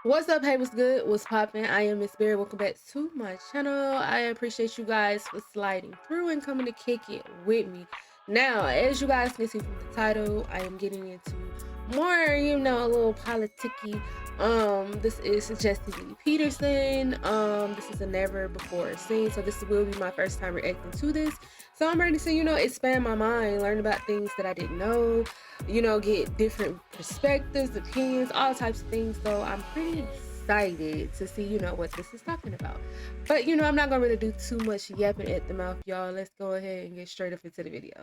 What's up? Hey, what's good? What's poppin'? I am Miss Berry. Welcome back to my channel. I appreciate you guys for sliding through and coming to kick it with me. Now, as you guys can see from the title, I am getting into more, a little politicky. This is suggested Peterson. This is a never before seen, so this will be my first time reacting to this. So I'm ready to, expand my mind, learn about things that I didn't know, get different perspectives, opinions, all types of things. So I'm pretty excited to see, what this is talking about. But, I'm not gonna really do too much yapping at the mouth, y'all. Let's go ahead and get straight up into the video.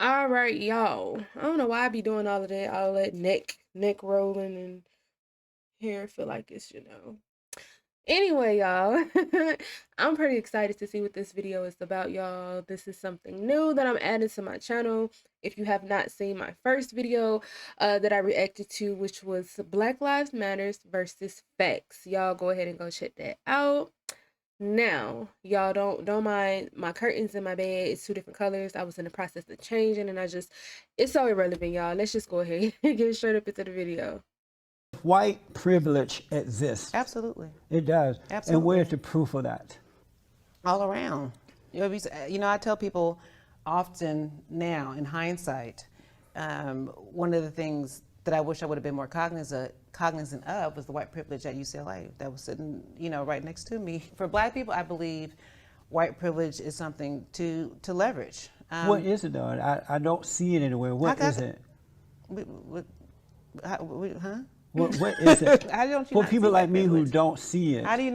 All right, y'all. I don't know why I be doing all of that, all that neck rolling and hair feel like it's, Anyway, y'all, I'm pretty excited to see what this video is about, y'all. This is something new that I'm adding to my channel. If you have not seen my first video that I reacted to, which was Black Lives Matters versus Facts, y'all go ahead and go check that out. Now, y'all don't mind my curtains in my bed. It's two different colors. I was in the process of changing, and it's so irrelevant, y'all. Let's just go ahead and get straight up into the video. White privilege exists. Absolutely. It does. Absolutely. And where's the proof of that? All around. I tell people often now, in hindsight, one of the things that I wish I would have been more cognizant of was the white privilege at UCLA that was sitting, right next to me. For Black people, I believe white privilege is something to leverage. What is it though? I don't see it anywhere. What is it? What is it? How don't you For not people see like white me privilege? who don't see it. How do you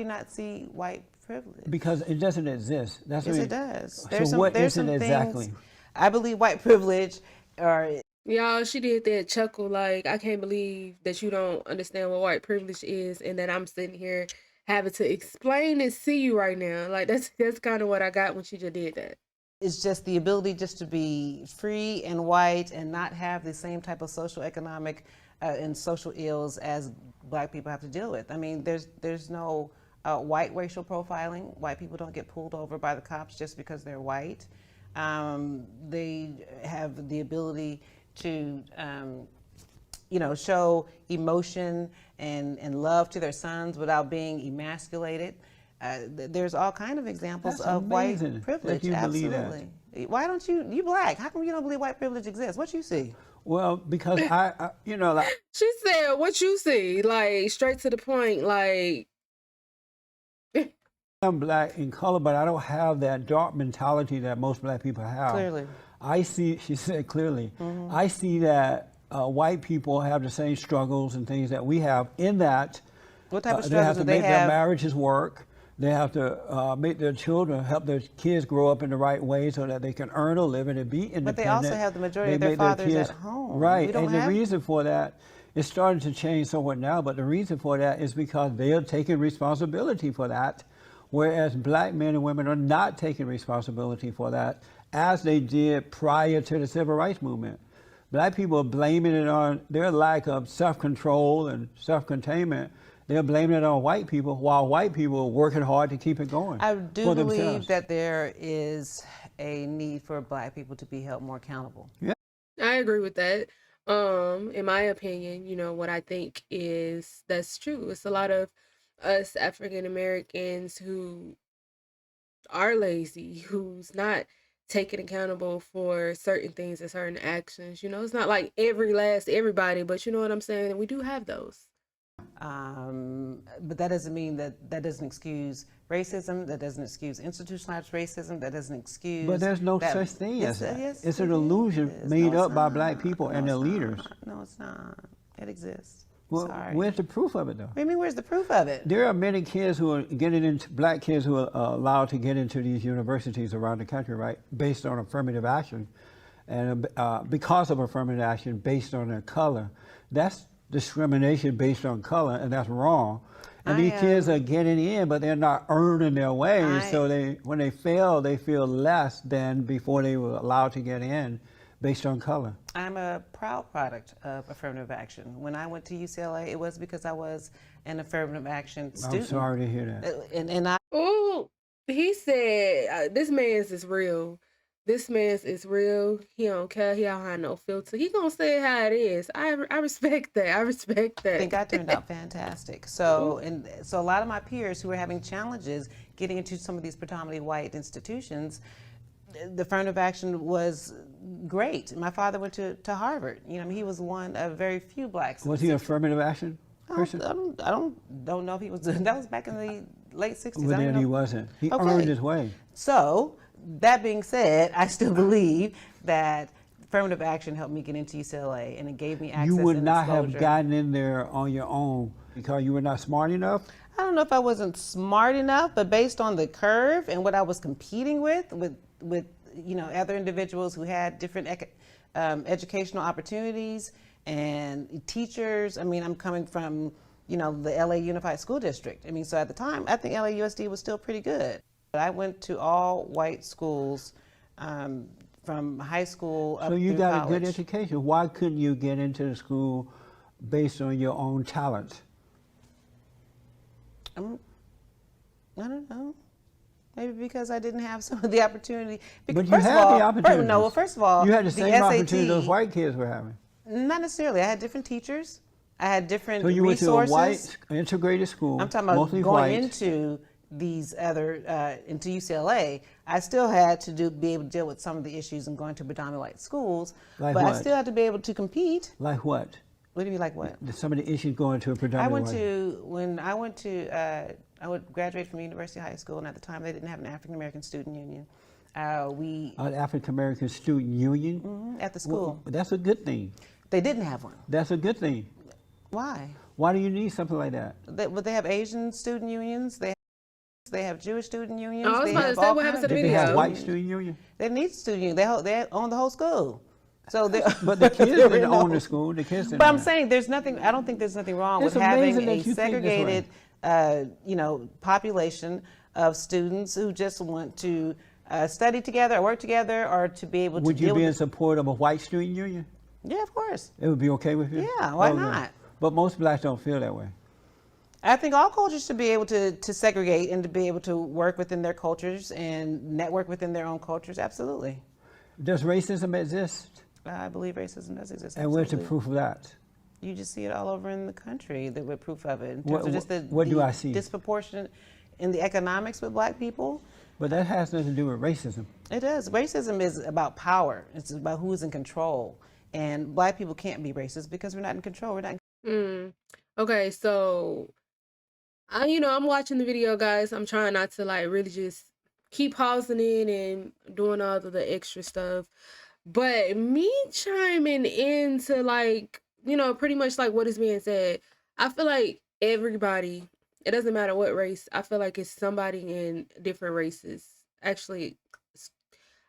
not see white privilege? Because it doesn't exist. That's Yes, what it does. So what is it exactly? Things, I believe white privilege are. Y'all, she did that chuckle like, I can't believe that you don't understand what white privilege is, and that I'm sitting here having to explain and see you right now. Like, that's kind of what I got when she just did that. It's just the ability just to be free and white and not have the same type of social, economic, and social ills as Black people have to deal with. I mean, there's no white racial profiling. White people don't get pulled over by the cops just because they're white. They have the ability to, show emotion and love to their sons without being emasculated. There's all kind of examples of white privilege. You Absolutely. Why don't you Black? How come you don't believe white privilege exists? What you see? Well, because I like. She said, what you see? Like, straight to the point, like. I'm Black in color, but I don't have that dark mentality that most Black people have. Clearly. I see, she said clearly, I see that white people have the same struggles and things that we have in that What type of they have struggles to do they make their have? marriages work. They have to make their children, help their kids grow up in the right way so that they can earn a living and be independent. But they also have the majority of They their make fathers kids, at home. Right, We don't and the have- reason for that, it's starting to change somewhat now, but the reason for that is because they are taking responsibility for that, whereas Black men and women are not taking responsibility for that, as they did prior to the Civil Rights Movement. Black people are blaming it on their lack of self-control and self-containment. They're blaming it on white people, while white people are working hard to keep it going. I do for believe themselves. that there is a need for Black people to be held more accountable. Yeah. I agree with that. In my opinion, what I think is that's true. It's a lot of us African Americans who are lazy, who's not taking accountable for certain things and certain actions. It's not like everybody, but you know what I'm saying? We do have those. But that doesn't mean that doesn't excuse racism, that doesn't excuse institutionalized racism, that doesn't excuse... But there's no such thing as that. It's an illusion made up by Black people and their leaders. No, it's not. It exists. Well, Sorry. where's the proof of it, though? What do you mean, where's the proof of it? There are many kids who are getting into, Black kids who are allowed to get into these universities around the country, right, based on affirmative action. And because of affirmative action based on their color, that's discrimination based on color, and that's wrong. And these kids are getting in, but they're not earning their way. So when they fail, they feel less than before they were allowed to get in based on color. I'm a proud product of affirmative action. When I went to UCLA, it was because I was an affirmative action student. I'm sorry to hear that. And I... Ooh. He said, "This man's is real. This man's is real. He don't care. He don't have no filter. He gonna say it how it is." I respect that. I respect I think that. I turned out fantastic. So a lot of my peers who were having challenges getting into some of these predominantly white institutions, the affirmative action was great. My father went to Harvard. You know, he was one of very few blacks. Was he an affirmative action person? I don't know if he was. That was back in the late '60s. Well, then he wasn't. He Okay. earned his way. So that being said, I still believe that affirmative action helped me get into UCLA, and it gave me access. You would and not have exposure. gotten in there on your own because you were not smart enough? I don't know if I wasn't smart enough, but based on the curve and what I was competing with you know, other individuals who had different educational opportunities and teachers. I mean, I'm coming from, you know, the LA Unified School District. I mean, so at the time, I think LAUSD was still pretty good. But I went to all white schools from high school up So you through got college. a good education. Why couldn't you get into the school based on your own talent? I don't know. Maybe because I didn't have some of the opportunity. But you first had of all, the opportunities. No, well, first of all, You had the same SAT, opportunity those white kids were having. Not necessarily. I had different teachers. I had different So you went resources. to a white integrated school, I'm talking about mostly going white. into these other into UCLA. I still had to be able to deal with some of the issues and going to predominantly white schools. Like but what? I still had to be able to compete. Like what? What do you mean, like what? Some of the issues going to a predominantly I would graduate from University High School, and at the time they didn't have an African American student union. An African American student union? At the school. Well, that's a good thing. They didn't have one. That's a good thing. Why? Why do you need something like that? But they have Asian student unions. They have Jewish student unions. I was they about to have say, all what happened kinds to Did the they have video? white student union? They need student union. They own the whole school. So But the kids there didn't were own no- the school. The kids didn't. But I'm have. saying there's nothing. I don't think there's nothing wrong It's with having amazing that a you think this way. segregated, you know, population of students who just want to study together, or work together, or to be able to Would you deal be in with. support of a white student union? Yeah, of course. It would be okay with you? Yeah, why Okay. not? But most blacks don't feel that way. I think all cultures should be able to segregate and to be able to work within their cultures and network within their own cultures. Absolutely. Does racism exist? I believe racism does exist. And where's the absolutely. proof of that? You just see it all over in the country. With proof of it. In terms What- of just what do the I see? disproportionate in the economics with black people. But that has nothing to do with racism. It does. Racism is about power. It's about who's in control. And black people can't be racist because we're not in control. We're not. Okay, so I'm watching the video, guys. I'm trying not to like really just keep pausing it and doing all of the extra stuff. But me chiming into like, pretty much like what is being said, I feel like everybody, it doesn't matter what race, I feel like it's somebody in different races. Actually,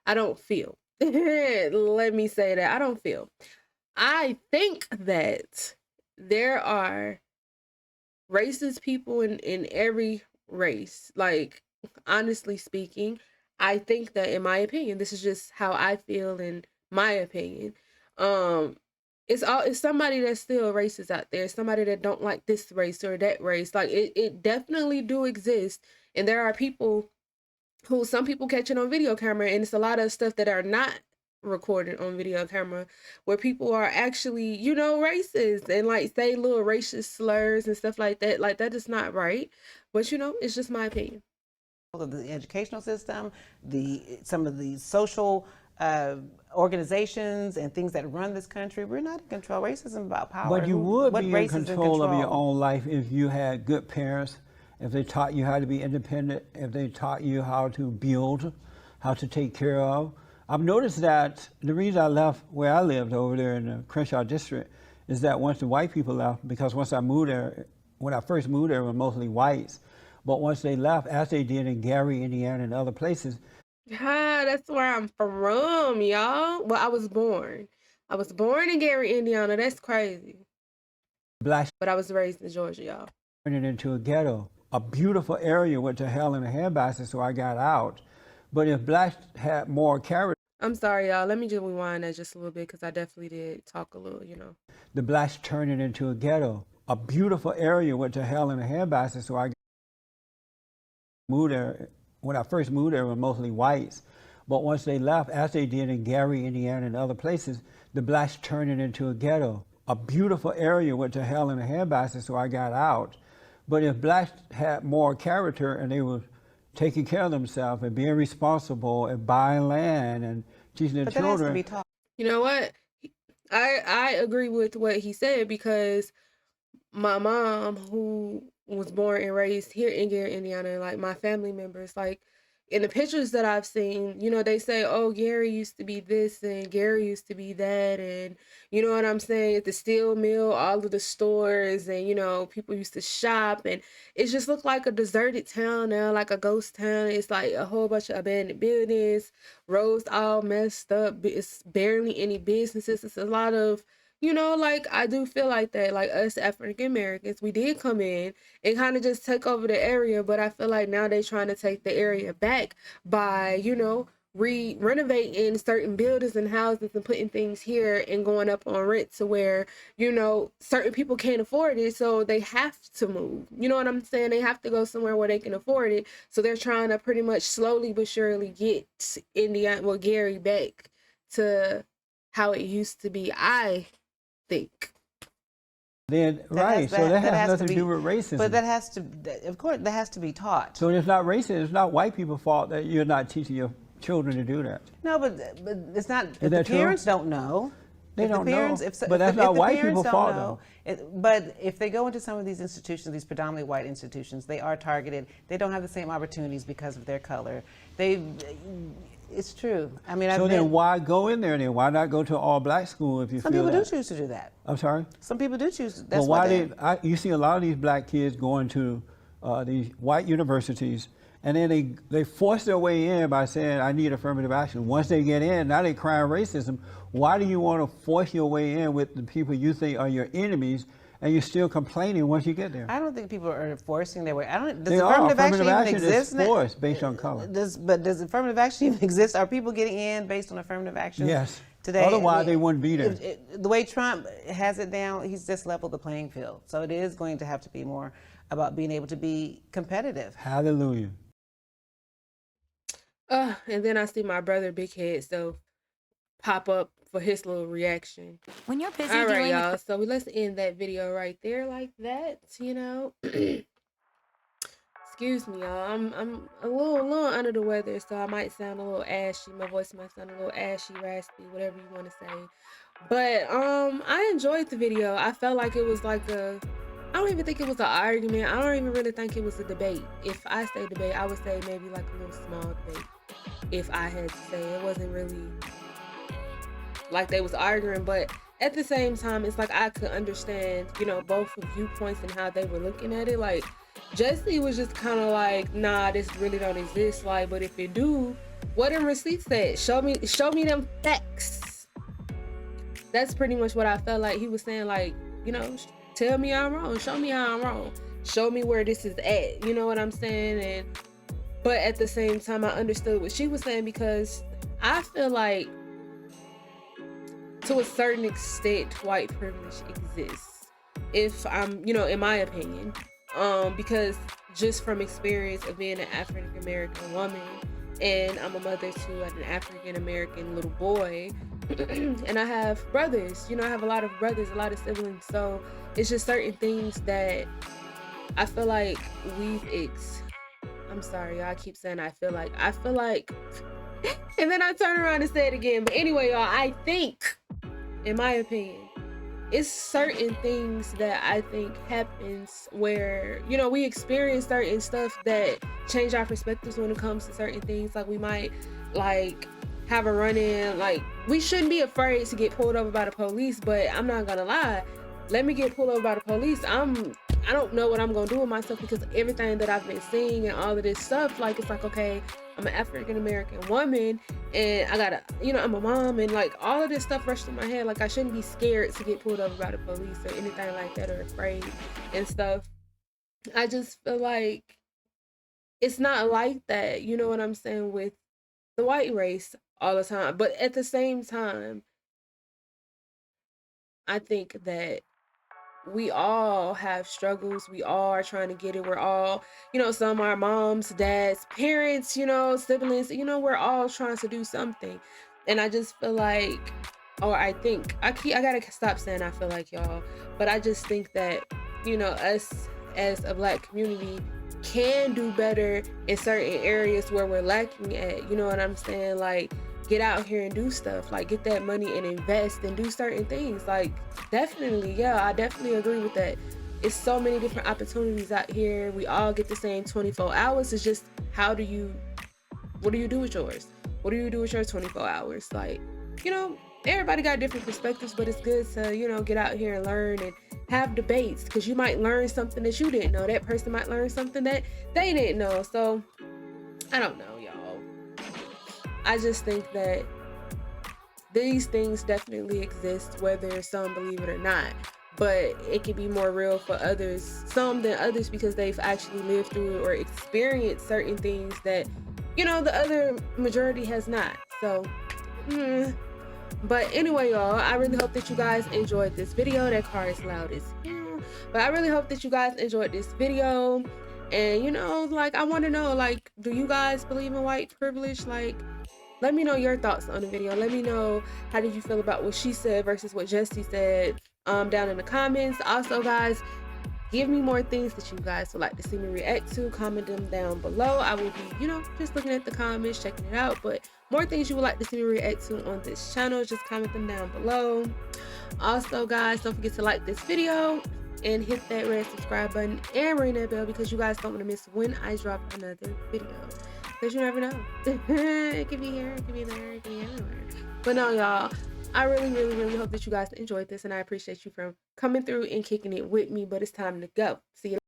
I don't feel. Let me say that. I don't feel. I think that there are racist people in every race. Like, honestly speaking, I think that, in my opinion, this is just how I feel in my opinion. It's somebody that's still racist out there, somebody that don't like this race or that race. Like, it definitely do exist. And there are people who, some people catch it on video camera, and it's a lot of stuff that are not recorded on video camera where people are actually, racist and like say little racist slurs and stuff like that. Like, that is not right. But it's just my opinion. Of the educational system, some of the social organizations and things that run this country, we're not in control. Racism is about power. But you would What be in race is control of your own life if you had good parents, if they taught you how to be independent, if they taught you how to build, how to take care of. I've noticed that the reason I left where I lived over there in the Crenshaw district is that once the white people left, because once I moved there, when I first moved there, it was mostly whites. But once they left, as they did in Gary, Indiana, and other places. That's where I'm from, y'all. Well, I was born in Gary, Indiana. That's crazy. Blacks But I was raised in Georgia, y'all. turned it into a ghetto. A beautiful area went to hell in a handbasket, so I got out. But if blacks had more character, I'm sorry, y'all. Let me just rewind that just a little bit because I definitely did talk a little, the blacks turned it into a ghetto. A beautiful area went to hell in a handbasket, so I moved there when I first moved there, were mostly whites. But once they left, as they did in Gary, Indiana, and other places, the blacks turned it into a ghetto. A beautiful area went to hell in a handbasket, so I got out. But if blacks had more character and they were taking care of themselves and being responsible and buying land and teaching their But that has to children. be taught. You know what? I agree with what he said, because my mom, who was born and raised here in Gary, Indiana, like my family members, like in the pictures that I've seen, they say, oh, Gary used to be this and Gary used to be that. And you know what I'm saying? At the steel mill, all of the stores, and, people used to shop. And it just looked like a deserted town now, like a ghost town. It's like a whole bunch of abandoned buildings, roads all messed up. It's barely any businesses. It's a lot of, like I do feel like that, like us African Americans, we did come in and kind of just take over the area, but I feel like now they're trying to take the area back by, renovating certain buildings and houses and putting things here and going up on rent to where, certain people can't afford it, so they have to move. You know what I'm saying? They have to go somewhere where they can afford it. So they're trying to pretty much slowly but surely get Gary back to how it used to be, I think. Then, right, so that has nothing to do with racism. But that has to, of course, that has to be taught. So it's not racist. It's not white people's fault that you're not teaching your children to do that. No, but it's not. If the parents don't know. They don't know. But that's not white people's fault, though. But if they go into some of these institutions, these predominantly white institutions, they are targeted. They don't have the same opportunities because of their color. It's true. I mean, so then why go in there then? Why not go to an all-black school if you feel that? Some people do choose to do that. I'm sorry? Some people do choose. That's why you see a lot of these black kids going to these white universities, and then they force their way in by saying, I need affirmative action. Once they get in, now they crying racism. Why do you want to force your way in with the people you think are your enemies, and you're still complaining once you get there? I don't think people are forcing their way. Does affirmative action exist? Is forced based on color. Does affirmative action even exist? Are people getting in based on affirmative action? Yes. Today, otherwise, they wouldn't be there. The way Trump has it down, he's just leveled the playing field. So it is going to have to be more about being able to be competitive. Hallelujah. And then I see my brother Big Head so pop up for his little reaction. When you're busy all right, dealing y'all. with So let's end that video right there like that. Excuse me, y'all. I'm a little under the weather, so I might sound a little ashy. My voice might sound a little ashy, raspy, whatever you want to say. But I enjoyed the video. I felt like it was like I don't even think it was an argument. I don't even really think it was a debate. If I say debate, I would say maybe like a little small debate. If I had to say, it wasn't really like they was arguing, but at the same time, it's like I could understand, both viewpoints and how they were looking at it. Like Jesse was just kind of like, nah, this really don't exist. Like, but if it do, what them receipts at? Show me them facts. That's pretty much what I felt like he was saying. Like, tell me I'm wrong. Show me how I'm wrong. Show me where this is at. You know what I'm saying? But at the same time, I understood what she was saying, because I feel like to a certain extent, white privilege exists. If I'm, in my opinion, because just from experience of being an African American woman, and I'm a mother to an African American little boy, and I have brothers, I have a lot of brothers, a lot of siblings. So it's just certain things that I feel like I'm sorry, y'all. I keep saying I feel like, and then I turn around and say it again. But anyway, y'all, I think, in my opinion, it's certain things that I think happens where, we experience certain stuff that change our perspectives when it comes to certain things. Like we might have a run-in. Like, we shouldn't be afraid to get pulled over by the police, but I'm not gonna lie. Let me get pulled over by the police. I don't know what I'm gonna do with myself, because everything that I've been seeing and all of this stuff, like, it's like, okay, I'm an African American woman, and I gotta, I'm a mom, and like all of this stuff rushed through my head. Like, I shouldn't be scared to get pulled over by the police or anything like that, or afraid and stuff. I just feel like it's not like that, you know what I'm saying, with the white race all the time. But at the same time, I think that we all have struggles. We all are trying to get it. We're all, some are moms, dads, parents, siblings, we're all trying to do something. And I just feel like, or I think, I gotta stop saying I feel like, y'all, but I just think that, us as a Black community can do better in certain areas where we're lacking at. You know what I'm saying? Like, get out here and do stuff, like get that money and invest and do certain things. Like, definitely, yeah, I definitely agree with that. It's so many different opportunities out here. We all get the same 24 hours. It's just, what do you do with yours? What do you do with your 24 hours? Like, you know, everybody got different perspectives, but it's good to, get out here and learn and have debates, because you might learn something that you didn't know. That person might learn something that they didn't know. So, I don't know, y'all. I just think that these things definitely exist, whether some believe it or not. But it can be more real for others, some than others, because they've actually lived through it or experienced certain things that, the other majority has not. So, but anyway, y'all, I really hope that you guys enjoyed this video. That car is loud as hell. But I really hope that you guys enjoyed this video. And, like, I want to know, like, do you guys believe in white privilege? Like, let me know your thoughts on the video. Let me know, how did you feel about what she said versus what Jessie said, down in the comments. Also, guys, give me more things that you guys would like to see me react to. Comment them down below. I will be, just looking at the comments, checking it out. But more things you would like to see me react to on this channel, just comment them down below. Also, guys, don't forget to like this video and hit that red subscribe button and ring that bell, because you guys don't want to miss when I drop another video. Because you never know. It could be here, it could be there, it could be everywhere. But no, y'all, I really, really, really hope that you guys enjoyed this, and I appreciate you for coming through and kicking it with me. But it's time to go. See you later.